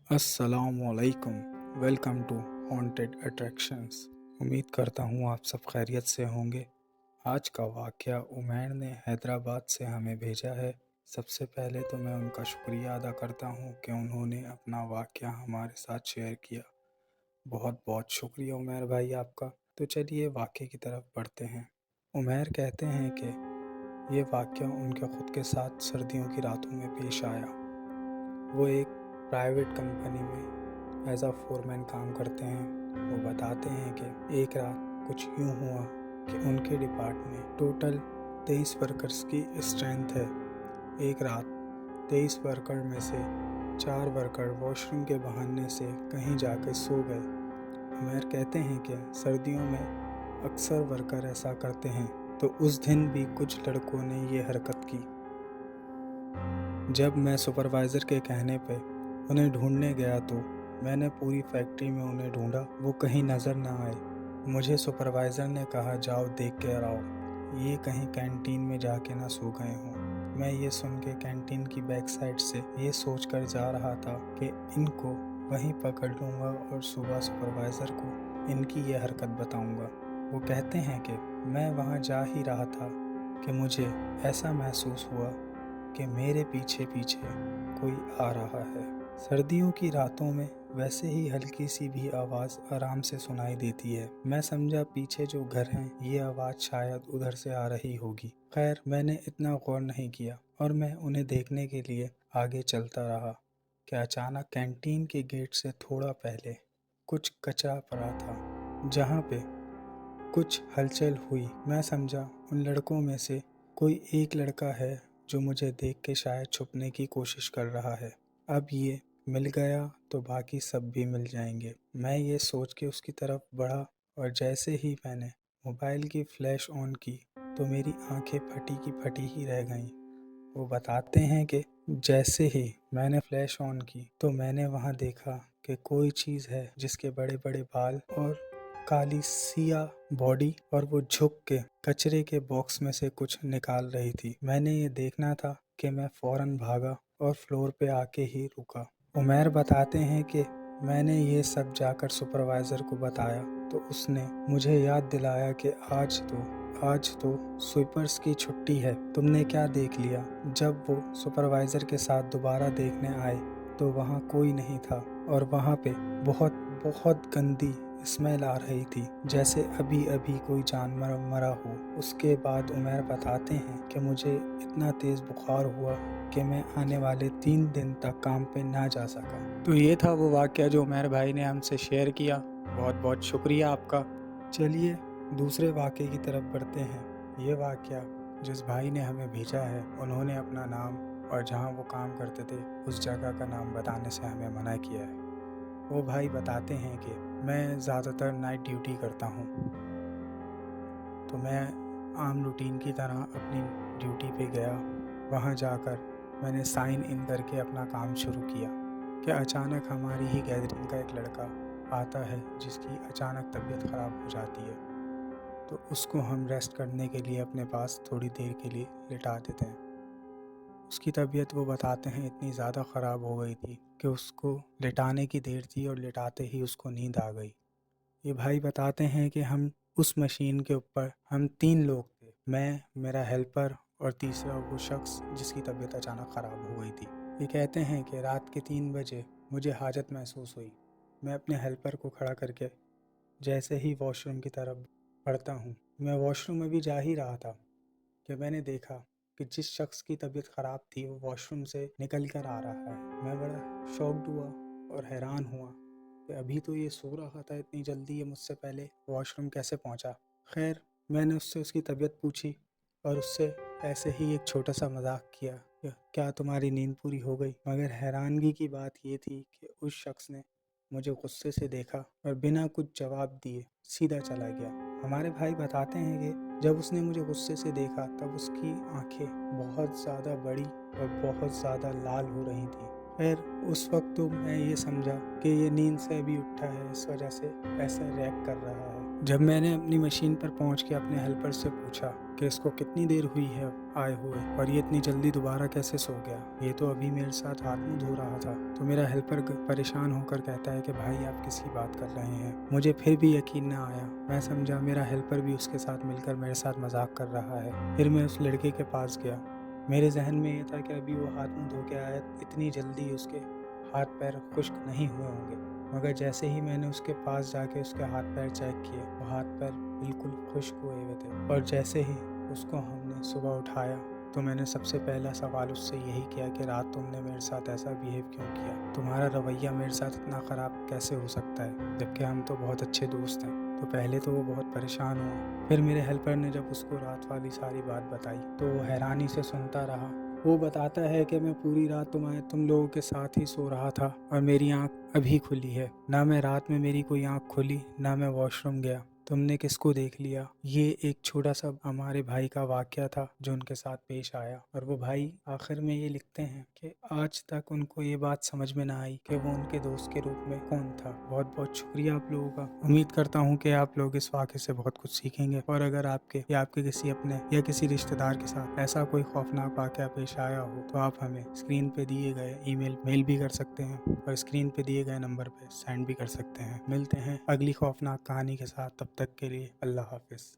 अस्सलामुअलैकुम। Welcome to haunted attractions. उम्मीद करता हूँ आप सब खैरियत से होंगे। आज का वाक़या उमैर ने हैदराबाद से हमें भेजा है। सबसे पहले तो मैं उनका शुक्रिया अदा करता हूँ कि उन्होंने अपना वाक़या हमारे साथ शेयर किया। बहुत बहुत शुक्रिया उमैर भाई आपका। तो चलिए वाक़े की तरफ बढ़ते हैं। उमैर कहते हैं कि ये वाक़या उनके ख़ुद के साथ सर्दियों की रातों में पेश आया। वो एक प्राइवेट कंपनी में एज अ फोरमैन काम करते हैं। वो बताते हैं कि एक रात कुछ यूँ हुआ कि उनके डिपार्टमेंट में टोटल 23 वर्कर्स की स्ट्रेंथ है। एक रात 23 वर्कर में से 4 वर्कर वॉशरूम के बहाने से कहीं जाकर सो गए। उमैर कहते हैं कि सर्दियों में अक्सर वर्कर ऐसा करते हैं, तो उस दिन भी कुछ लड़कों ने ये हरकत की। जब मैं सुपरवाइज़र के कहने पे उन्हें ढूंढने गया तो मैंने पूरी फैक्ट्री में उन्हें ढूंढा, वो कहीं नज़र ना आए। मुझे सुपरवाइज़र ने कहा जाओ देख कर आओ, ये कहीं कैंटीन में जाके ना सो गए हों। मैं ये सुन के कैंटीन की बैक साइड से ये सोच कर जा रहा था कि इनको वहीं पकड़ लूँगा और सुबह सुपरवाइज़र को इनकी ये हरकत बताऊँगा। वो कहते हैं कि मैं वहाँ जा ही रहा था कि मुझे ऐसा महसूस हुआ कि मेरे पीछे पीछे कोई आ रहा है। सर्दियों की रातों में वैसे ही हल्की सी भी आवाज़ आराम से सुनाई देती है। मैं समझा पीछे जो घर हैं ये आवाज़ शायद उधर से आ रही होगी। खैर मैंने इतना गौर नहीं किया और मैं उन्हें देखने के लिए आगे चलता रहा कि अचानक कैंटीन के गेट से थोड़ा पहले कुछ कचरा पड़ा था, जहाँ पे कुछ हलचल हुई। मैं समझा उन लड़कों में से कोई एक लड़का है जो मुझे देख के शायद छुपने की कोशिश कर रहा है। अब ये मिल गया तो बाकी सब भी मिल जाएंगे। मैं ये सोच के उसकी तरफ बढ़ा और जैसे ही मैंने मोबाइल की फ्लैश ऑन की तो मेरी आंखें फटी की फटी ही रह गईं। वो बताते हैं कि जैसे ही मैंने फ्लैश ऑन की तो मैंने वहाँ देखा कि कोई चीज़ है जिसके बड़े बड़े बाल और काली सिया बॉडी, और वो झुक के कचरे के बॉक्स में से कुछ निकाल रही थी। मैंने ये देखना था कि मैं फ़ौरन भागा और फ्लोर पे आके ही रुका। उमैर बताते हैं कि मैंने ये सब जाकर सुपरवाइज़र को बताया तो उसने मुझे याद दिलाया कि आज तो स्वीपर्स की छुट्टी है, तुमने क्या देख लिया। जब वो सुपरवाइज़र के साथ दोबारा देखने आए तो वहाँ कोई नहीं था और वहाँ पे बहुत बहुत गंदी स्मेल आ रही थी, जैसे अभी अभी कोई जानवर मरा हो। उसके बाद उमैर बताते हैं कि मुझे इतना तेज़ बुखार हुआ कि मैं आने वाले 3 दिन तक काम पे ना जा सका। तो ये था वो वाक़या जो उमैर भाई ने हमसे शेयर किया। बहुत बहुत शुक्रिया आपका। चलिए दूसरे वाक़े की तरफ बढ़ते हैं। ये वाक़या जिस भाई ने हमें भेजा है उन्होंने अपना नाम और जहाँ वो काम करते थे उस जगह का नाम बताने से हमें मना किया है। वो भाई बताते हैं कि मैं ज़्यादातर नाइट ड्यूटी करता हूँ, तो मैं आम रूटीन की तरह अपनी ड्यूटी पे गया। वहाँ जाकर मैंने साइन इन करके अपना काम शुरू किया कि अचानक हमारी ही गैदरिंग का एक लड़का आता है जिसकी अचानक तबीयत ख़राब हो जाती है, तो उसको हम रेस्ट करने के लिए अपने पास थोड़ी देर के लिए लिटा देते हैं। उसकी तबीयत वो बताते हैं इतनी ज़्यादा ख़राब हो गई थी कि उसको लिटाने की देर थी और लिटाते ही उसको नींद आ गई। ये भाई बताते हैं कि हम उस मशीन के ऊपर हम 3 लोग थे, मैं, मेरा हेल्पर और तीसरा वो शख्स जिसकी तबीयत अचानक ख़राब हो गई थी। ये कहते हैं कि रात के 3 बजे मुझे हाजत महसूस हुई। मैं अपने हेल्पर को खड़ा करके जैसे ही वॉशरूम की तरफ बढ़ता हूँ, मैं वॉशरूम में भी जा ही रहा था कि मैंने देखा कि जिस शख्स की तबीयत ख़राब थी वो वॉशरूम से निकल कर आ रहा है। मैं बड़ा शॉक्ड हुआ और हैरान हुआ कि अभी तो ये सो रहा था, इतनी जल्दी ये मुझसे पहले वॉशरूम कैसे पहुंचा। खैर मैंने उससे उसकी तबीयत पूछी और उससे ऐसे ही एक छोटा सा मजाक किया कि क्या तुम्हारी नींद पूरी हो गई। मगर हैरानगी की बात ये थी कि उस शख्स ने मुझे गुस्से से देखा और बिना कुछ जवाब दिए सीधा चला गया। हमारे भाई बताते हैं कि जब उसने मुझे गुस्से से देखा तब उसकी आंखें बहुत ज़्यादा बड़ी और बहुत ज़्यादा लाल हो रही थी फिर उस वक्त तो मैं ये समझा कि ये नींद से अभी उठा है, इस वजह से ऐसा रिएक्ट कर रहा है। जब मैंने अपनी मशीन पर पहुंच के अपने हेल्पर से पूछा कि इसको कितनी देर हुई है आए हुए और ये इतनी जल्दी दोबारा कैसे सो गया, ये तो अभी मेरे साथ हाथ मुंह धो रहा था, तो मेरा हेल्पर परेशान होकर कहता है कि भाई आप किसकी बात कर रहे हैं। मुझे फिर भी यकीन ना आया। मैं समझा मेरा हेल्पर भी उसके साथ मिलकर मेरे साथ मजाक कर रहा है। फिर मैं उस लड़के के पास गया। मेरे जहन में ये था कि अभी वो हाथ मुंह धो के आया, इतनी जल्दी उसके हाथ पैर खुश्क नहीं हुए होंगे। मगर जैसे ही मैंने उसके पास जाके उसके हाथ पैर चेक किए, वो हाथ पैर बिल्कुल खुश्क हुए हुए थे। और जैसे ही उसको हमने सुबह उठाया तो मैंने सबसे पहला सवाल उससे यही किया कि रात तुमने मेरे साथ ऐसा बिहेव क्यों किया, तुम्हारा रवैया मेरे साथ इतना ख़राब कैसे हो सकता है, जबकि हम तो बहुत अच्छे दोस्त हैं। तो पहले तो वो बहुत परेशान हुआ। फिर मेरे हेल्पर ने जब उसको रात वाली सारी बात बताई तो वो हैरानी से सुनता रहा। वो बताता है कि मैं पूरी रात तुम लोगों के साथ ही सो रहा था और मेरी आंख अभी खुली है। ना मैं रात में मेरी कोई आंख खुली, ना मैं वॉशरूम गया। तुमने किसको देख लिया। ये एक छोटा सा हमारे भाई का वाकया था जो उनके साथ पेश आया। और वो भाई आखिर में ये लिखते हैं कि आज तक उनको ये बात समझ में ना आई कि वो उनके दोस्त के रूप में कौन था। बहुत बहुत शुक्रिया आप लोगों का। उम्मीद करता हूँ कि आप लोग इस वाक़े से बहुत कुछ सीखेंगे, और अगर आपके या आपके किसी अपने या किसी रिश्तेदार के साथ ऐसा कोई खौफनाक वाक़या पेश आया हो तो आप हमें स्क्रीन पे दिए गए मेल भी कर सकते हैं और स्क्रीन पे दिए गए नंबर पे सेंड भी कर सकते हैं। मिलते हैं अगली खौफनाक कहानी के साथ, तब तक के लिए अल्लाह हाफिज़।